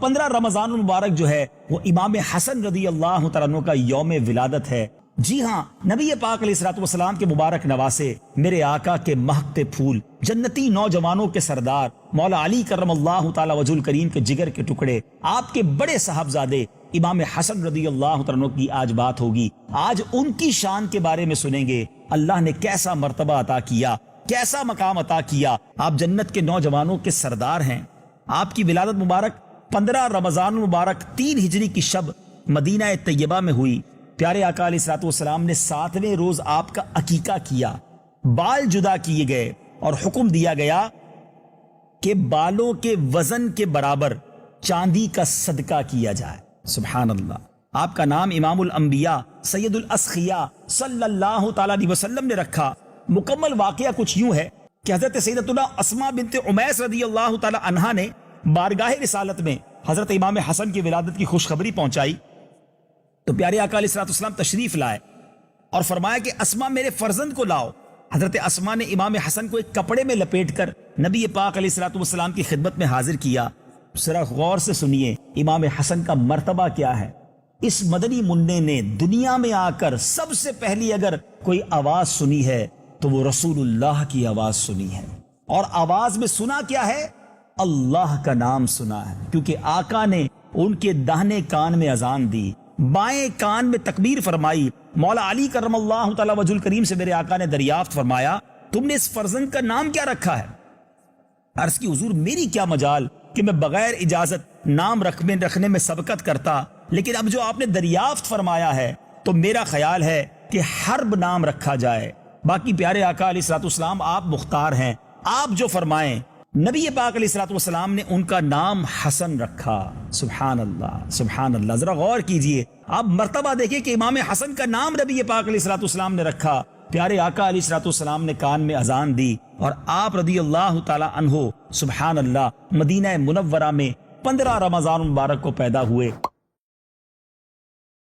15 رمضان المبارک جو ہے وہ امام حسن رضی اللہ تعالیٰ عنہ کا یوم ولادت ہے۔ جی ہاں، نبی پاک علیہ الصلوۃ والسلام کے مبارک نواسے، میرے آقا کے مہکتے پھول، جنتی نوجوانوں کے سردار مولا علی کرم اللہ تعالیٰ وجہ الکریم کے جگر کے ٹکڑے، آپ کے بڑے صاحبزادے امام حسن رضی اللہ تعالیٰ عنہ کی آج بات ہوگی۔ آج ان کی شان کے بارے میں سنیں گے، اللہ نے کیسا مرتبہ عطا کیا، کیسا مقام عطا کیا۔ آپ جنت کے نوجوانوں کے سردار ہیں۔ آپ کی ولادت مبارک 15 رمضان مبارک 3 ہجری کی شب مدینہ طیبہ میں ہوئی۔ پیارے آقا علیہ الصلوۃ والسلام نے 7ویں روز آپ کا عقیقہ کیا، بال جدا کیے گئے اور حکم دیا گیا کہ بالوں کے وزن کے برابر چاندی کا صدقہ کیا جائے۔ سبحان اللہ۔ آپ کا نام امام الانبیاء سید الاسخیاء صلی اللہ تعالیٰ علیہ وسلم نے رکھا۔ مکمل واقعہ کچھ یوں ہے کہ حضرت سیدتنا اسماء بنت عمیس رضی اللہ تعالیٰ عنہا نے بارگاہ رسالت میں حضرت امام حسن کی ولادت کی خوشخبری پہنچائی تو پیارے آقا علیہ الصلوۃ والسلام تشریف لائے اور فرمایا کہ اسماء میرے فرزند کو لاؤ۔ حضرت اسماء نے امام حسن کو ایک کپڑے میں لپیٹ کر نبی پاک علیہ الصلوۃ والسلام کی خدمت میں حاضر کیا۔ ذرا غور سے سنیے امام حسن کا مرتبہ کیا ہے۔ اس مدنی منع نے دنیا میں آ کر سب سے پہلی اگر کوئی آواز سنی ہے تو وہ رسول اللہ کی آواز سنی ہے، اور آواز میں سنا کیا ہے؟ اللہ کا نام سنا ہے، کیونکہ آقا نے ان کے داہنے کان میں اذان دی، بائیں کان میں تکبیر فرمائی۔ مولا علی کرم اللہ تعالیٰ وجہ الکریم سے میرے آقا نے دریافت فرمایا، تم نے اس فرزند کا نام کیا رکھا ہے؟ عرض کی حضور میری کیا مجال کہ میں بغیر اجازت نام رکھنے میں سبقت کرتا، لیکن اب جو آپ نے دریافت فرمایا ہے تو میرا خیال ہے کہ حرب نام رکھا جائے۔ باقی پیارے آقا علیہ الصلوۃ والسلام آپ مختار ہیں، آپ جو فرمائیں۔ نبی پاک علیہ الصلوۃ والسلام نے ان کا نام حسن رکھا۔ سبحان اللہ، سبحان اللہ۔ ذرا غور کیجئے، آپ مرتبہ دیکھیں کہ امام حسن کا نام نبی پاک علیہ الصلوۃ والسلام نے رکھا۔ پیارے آقا علیہ الصلوۃ والسلام نے کان میں اذان دی اور آپ رضی اللہ تعالی عنہ سبحان اللہ مدینہ منورہ میں 15 رمضان مبارک کو پیدا ہوئے۔